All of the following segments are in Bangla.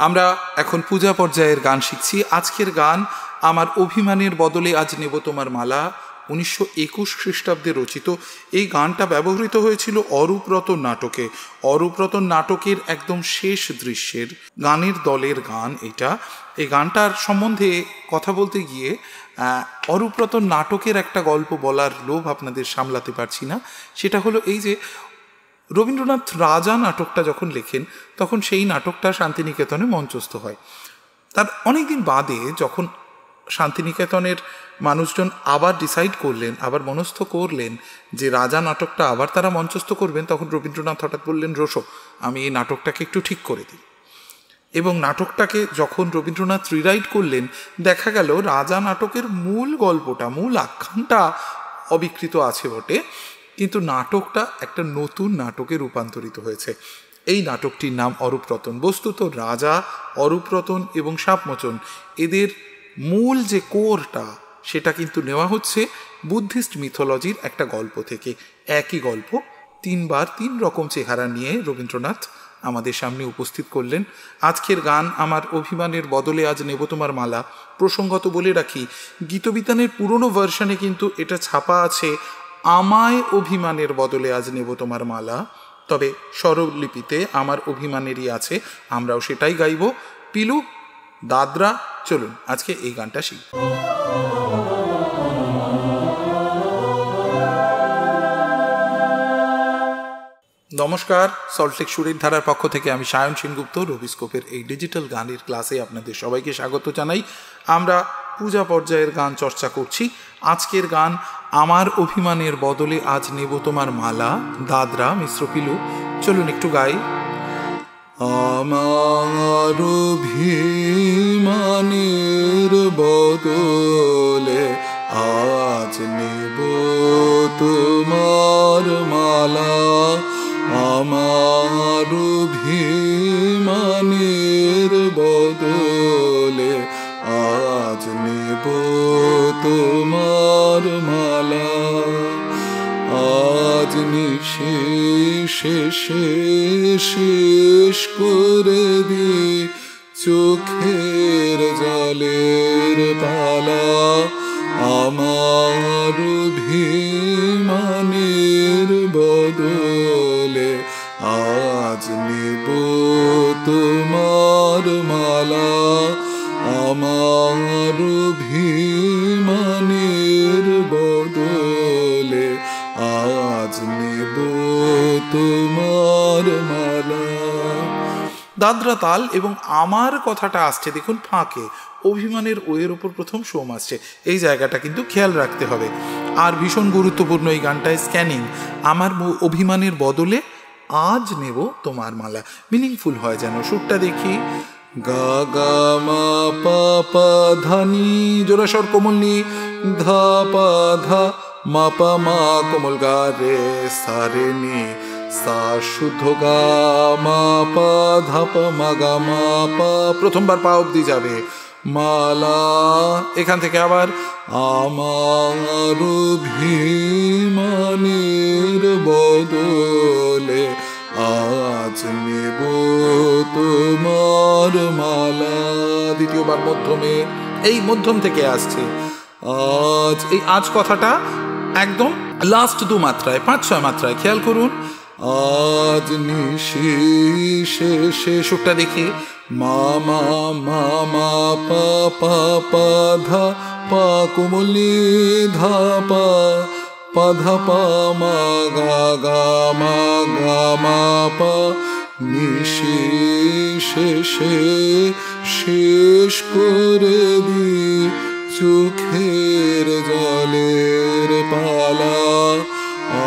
আমরা এখন পূজা পর্যায়ের গান শিখছি। আজকের গান আমার অভিমানের বদলে আজ নেব তোমার মালা, 1921 খ্রিস্টাব্দে রচিত। এই গানটা ব্যবহৃত হয়েছিল অরূপরতন নাটকে। অরূপরতন নাটকের একদম শেষ দৃশ্যের গানের দলের গান এটা। এই গানটার সম্বন্ধে কথা বলতে গিয়ে অরূপরতন নাটকের একটা গল্প বলার লোভ আপনাদের সামলাতে পারছি না। সেটা হলো এই যে রবীন্দ্রনাথ রাজা নাটকটা যখন লেখেন তখন সেই নাটকটা শান্তিনিকেতনে মঞ্চস্থ হয়। তার অনেকদিন বাদে যখন শান্তিনিকেতনের মানুষজন আবার ডিসাইড করলেন, আবার মনস্থ করলেন যে রাজা নাটকটা আবার তারা মঞ্চস্থ করবেন, তখন রবীন্দ্রনাথ হঠাৎ বললেন, রোশো আমি এই নাটকটাকে একটু ঠিক করে দিই। এবং নাটকটাকে যখন রবীন্দ্রনাথ রিরাইট করলেন, দেখা গেল রাজা নাটকের মূল গল্পটা, মূল আখ্যানটা অবিকৃত আছে বটে, কিন্তু নাটকটা একটা নতুন নাটকে রূপান্তরিত হয়েছে। এই নাটকটির নাম অরূপরতন। বস্তুত রাজা, অরূপরতন এবং সাপমোচন এদের মূল যে কোরটা সেটা কিন্তু নেওয়া হচ্ছে বুদ্ধিস্ট মিথোলজির একটা গল্প থেকে। একই গল্প তিনবার তিন রকম চেহারা নিয়ে রবীন্দ্রনাথ আমাদের সামনে উপস্থিত করলেন। আজকের গান আমার অভিমানের বদলে আজ নেব তোমার মালা। প্রসঙ্গত বলে রাখি, গীতবিতানের পুরনো ভার্সনে কিন্তু এটা ছাপা আছে আমায় অভিমানের বদলে আজ নেব তোমার মালা, তবে স্বরলিপিতে আমার অভিমানেরই আছে। আমরাও সেটাই গাইব। পিলু, দাদরা, চলুন আজকে এই গানটা শিখব। নমস্কার, সল্টলেক সুরের ধারার পক্ষ থেকে আমি সায়ন সেনগুপ্ত রবিস্কোপের এই ডিজিটাল গানের ক্লাসে আপনাদের সবাইকে স্বাগত জানাই। আমরা পূজা পর্যায়ের গান চর্চা করছি। আজকের গান আমার অভিমানের বদলে আজ নেব তোমার মালা, দাদরা মিশ্র পিলু। চলুন একটু গাই। আমার অভিমানের বদলে আজ নেব তোমার মালা, আমার অভিমানের বদলে আজ নেব তোমার মালা। আজ নিশেষে শেষ করে দি চোখের জলের পালা, আমার অভিমানের বদলে আজ নেব তোমার মালা, আমার অভিমানের বদলে আজ নেব তোমার মালা। দাদরা তাল এবং আমার কথাটা আসছে দেখুন ফাঁকে, অভিমানের ওয়ের ওপর প্রথম সোম আসছে, এই জায়গাটা কিন্তু খেয়াল রাখতে হবে। আর ভীষণ গুরুত্বপূর্ণ এই গানটায় স্ক্যানিং, আমার অভিমানের বদলে আজ নেব তোমার মালা, মিনিংফুল হয় যেন। সুরটা দেখি, গা গা মা পা পা ধা নি, জোড়াস্বর কোমল নি, ধা পা ধা মা পা মা কোমল গা রে সা রে নি, সা শুদ্ধ গা মা পা ধা পা মা গা মা পা, প্রথমবার পা অবধি যাবে, মালা। এখান থেকে আবার আমার অভিমানের বদলে আজ নেব তোমার মালা, দ্বিতীয়বার মধ্যমে, এই মধ্যম থেকে আসছে আজ। এই আজ কথাটা একদম লাস্ট দু মাত্রায়, 5-6 মাত্রায় খেয়াল করুন। আজ নিশেষে, সুরটা দেখি, মা মা মা মা পা পা পা ধা পা কোমলি ধা পা পা ধা পা মা গা গা মা গা মা পা, নিশেষে শেষ করে দি চোখের জলের পালা,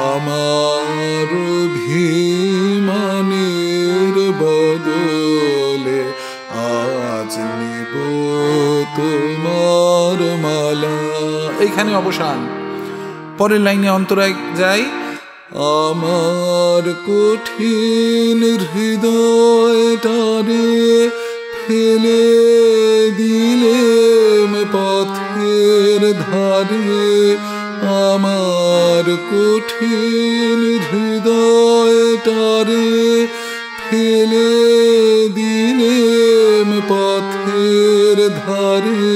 আমার অভিমানের বদলে আজ নেব তোমার মালা। এইখানে অবসান। পরের লাইনে অন্তরায় যাই, আমার কঠিন হৃদয়টারে ফেলে দিলেম পথের ধারে, আমার কঠিন হৃদয়টারে ফেলে দিলেম পথের ধারে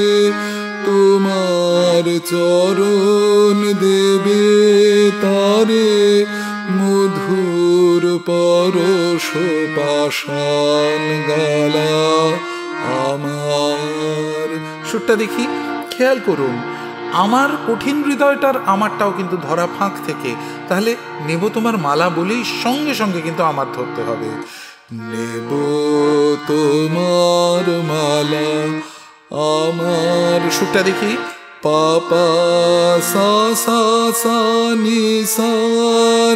তোমার চরণ দেবে তারে, মধুর পরশ পাষাণ গালা আমার। সুরটা দেখি, খেয়াল করুন, আমার কঠিন হৃদয়টার আমারটাও কিন্তু ধরা ফাঁক থেকে। তাহলে নেব তোমার মালা বলেই সঙ্গে সঙ্গে কিন্তু আমার ধরতে হবে। নেব তোমার মালা আমার। সুরটা দেখি, পাপা সা সা সা নি সা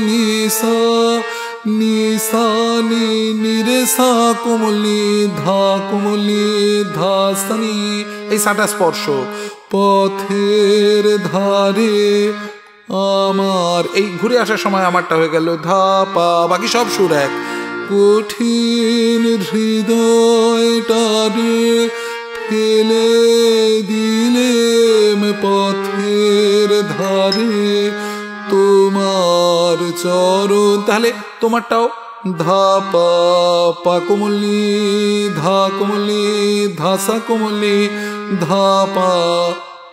নি সা নি সা নি নি রে সা কোমলি ধা কোমলি ধা সানি, এই সাটা স্পর্শ। পথের ধারে আমার, এই ঘুরে আসার সময় আমারটা হয়ে গেল ধা পা, বাকি সব সুর এক। কঠিন হৃদয়টারে ফেলে দিলেম পথের ধারে তোমার চরণ। তাহলে তোমারটাও ধা পা পা কোমলি ধা কোমলি ধাসা কোমলি ধা পা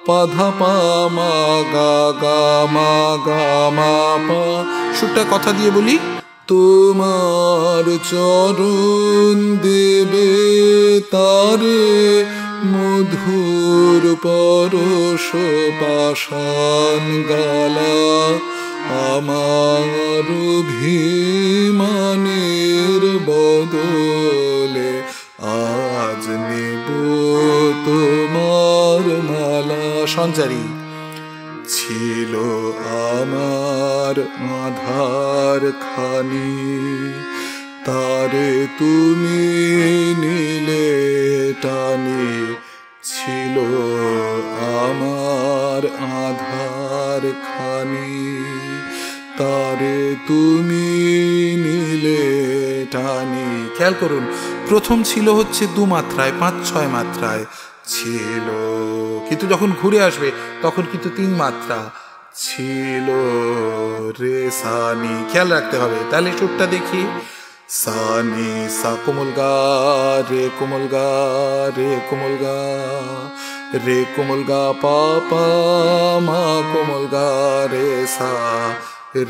পা ধা পা মা গা গা মা গা মা পা। সুরটা কথা দিয়ে বলি, তোমার চরণ দেবে তারে, মধুর পরশ পাষাণ গালা আমার। অভিমানের বদলে আজ নেব তোমার মালা। সঞ্চারী। ছিল আমার আধার খানি, তারে তুমি নিলে টানি। ছিল আমার আধার খানি, তারে তুমি নিলে টানি। খেয়াল করুন, প্রথম ছিল হচ্ছে 2 মাত্রায়, 5-6 মাত্রায় ছিল, কিন্তু যখন ঘুরে আসবে তখন কিন্তু 3 মাত্রা ছিল রে সানি। খেয়াল রাখতে হবে। তাহলে সুরটা দেখি, সানি সা কোমল গা রে কোমল গা রে কোমল গা রে কোমল গা পা পা মা কোমল গা রে সা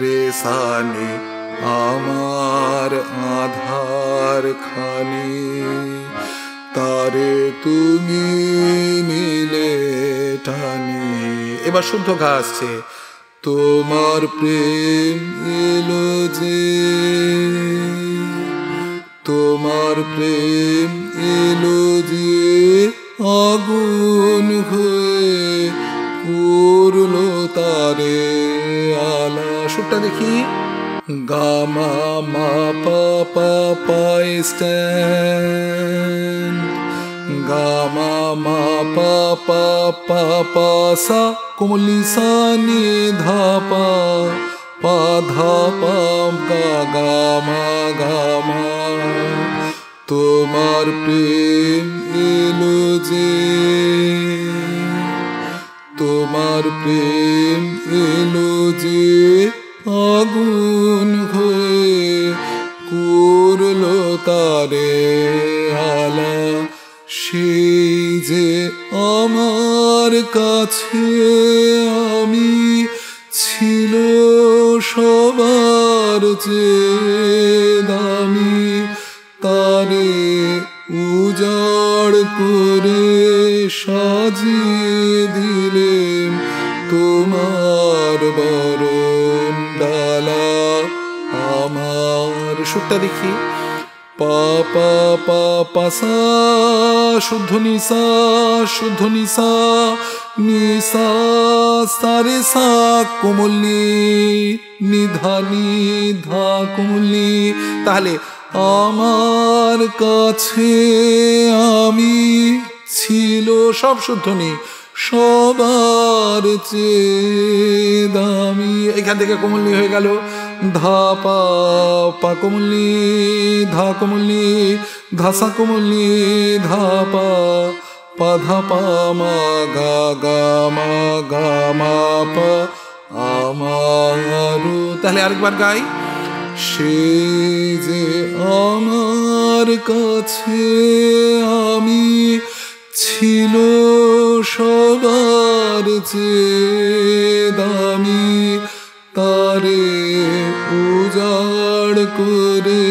রে সানি। আমার আধার খানি, তারে তুমি নিলে টানি। এবার শুদ্ধ ঘা আসছে। তোমার প্রেম এলো যে, তোমার প্রেম এলো যে আগুন হয়ে করলো তারে আলা। সুরটা দেখি, গা মা মা পা পা পাই স্ট্যান্ড, গা মা মা পা পা পা পা সা কোমলি সা নি ধা পা পা ধা পা গা গা মা গা মা। তোমার প্রেম এলো যে, তোমার প্রেম এলো যে আগুন হয়ে করলো তারে আলা। সেই যে আমার কাছে আমি ছিল সবার চেয়ে দামি, তারে উজাড় করে সাজিয়ে দিলেন তোমার বরণ ডালা আমার। সুরটা দেখি, পা পা পা পা সা শুদ্ধ নিসা শুদ্ধ নিসা নিসা সারে সা কোমলি নিধা নিধা কোমলি। তাহলে আমার কাছে আমি ছিল সব শুদ্ধ নি, সবার চেয়ে দামি। এখান থেকে কোমলি হয়ে গেল ধা পা পা কোমলি ধা কোমলি ধাসা কোমলি ধা পা পা ধা পা মা গা গা মা গা মা পা আমার। তাহলে আরেকবার গাই, সে যে আমার কাছে আমি যে দামি তারে উজাড় করে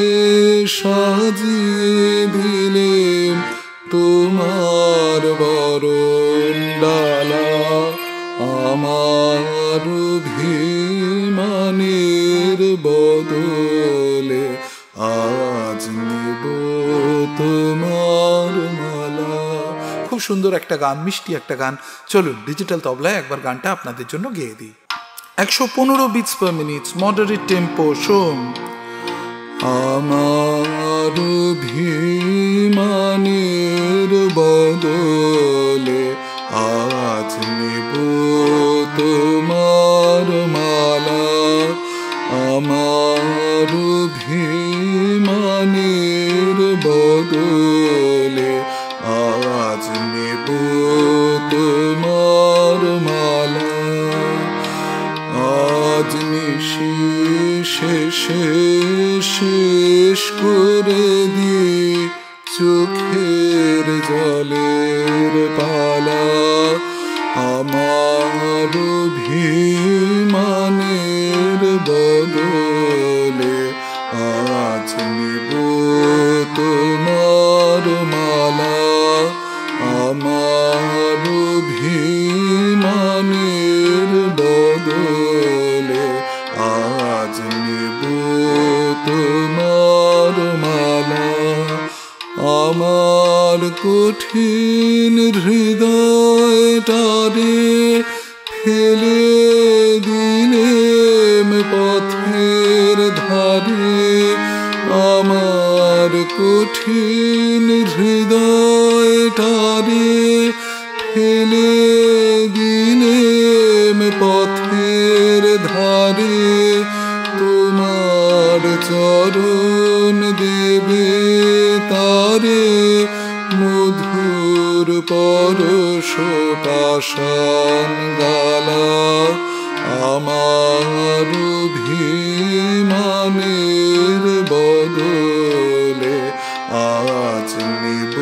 সাজিয়ে দিলেন তোমার বরণ ডালা। আমার অভিমানের বদলে আজ নেব তোমার মালা। খুব সুন্দর একটা গান, মিষ্টি একটা গান। চলুন ডিজিটাল তবলায় একবার গানটা আপনাদের জন্য গেয়ে দিই। 115 beats per minute, moderate tempo, শোন। আমার অভিমানের বদলে আজ নেব তোমার মালা। আমার অভিমানের বদলে আজ নেব তোমার মালা। আজ নিশি শেষে শেষ করে দিয়ে চোখের জলের পালা। আমার অভিমানের বদলে আজ নেব তোমার মালা। আমার অভিমানের বদলে আজ নেব তোমার মালা। আমার কঠিন হৃদয়টারে ফেলে দিলেম পথের ধারে। আমার কঠিন হৃদয়টারে ফেলে দিলেম পথের ধারে। তোমার চরণ দেবে তারে মধুর পরশ পাষাণ গালা। আমার অভিমানের বদলে আজ নেব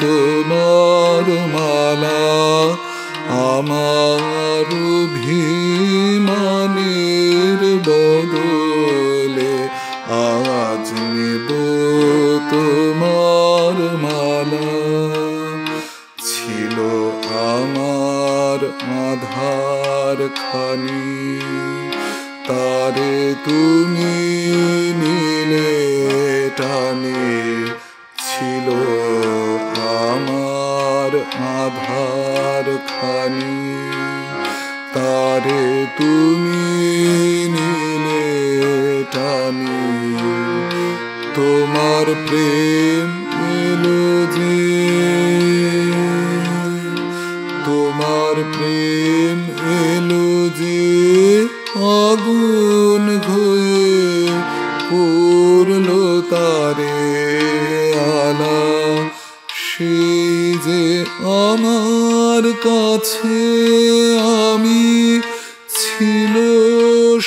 তোমার মালা। আমার অভিমানের বদলে আজ নেব তোমার মালা। ছিল আমার আধার খানি তারে তুমি নিলে টানে। ছিল আমার আধার খানি তারে তুমি নিলে টানি। তোমার প্রেম এলো যে, তোমার প্রেম এলো যে আগুন ঘয়ে পড়লো তারে আলা। সেই যে আমার কাছে আমি ছিল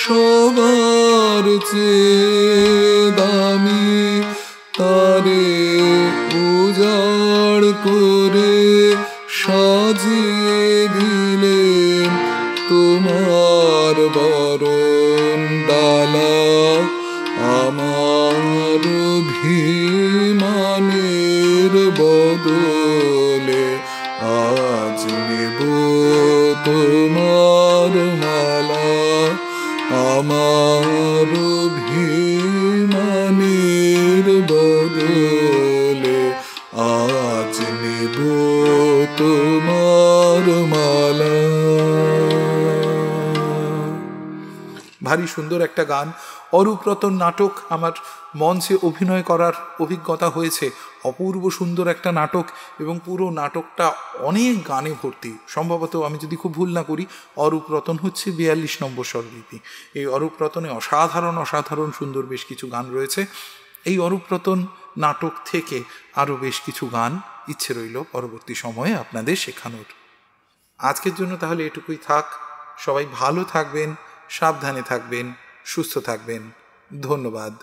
সবার চেয়ে দামি তারে উজাড় করে সাজিয়ে দিলেন তোমার বরণ ডালা। আমার অভিমানের বদলে আজ নেব তোমার মালা। আমার অভিমানের বদলে আজ নেব তোমার মালা। ভারী সুন্দর একটা গান। অরূপ রতন নাটক আমার মঞ্চে অভিনয় করার অভিজ্ঞতা হয়েছে। অপূর্ব সুন্দর একটা নাটক এবং পুরো নাটকটা অনেক গানে ভর্তি। সম্ভবত আমি যদি খুব ভুল না করি অরূপ রতন হচ্ছে 42 নম্বর স্বরলিপি। এই অরূপ রতনে অসাধারণ অসাধারণ সুন্দর বেশ কিছু গান রয়েছে। এই অরূপ রতন নাটক থেকে আরও বেশ কিছু গান ইচ্ছে রইল পরবর্তী সময়ে আপনাদের শেখানোর। আজকের জন্য তাহলে এটুকুই থাক। সবাই ভালো থাকবেন, সাবধানে থাকবেন, সুস্থ থাকবেন। ধন্যবাদ।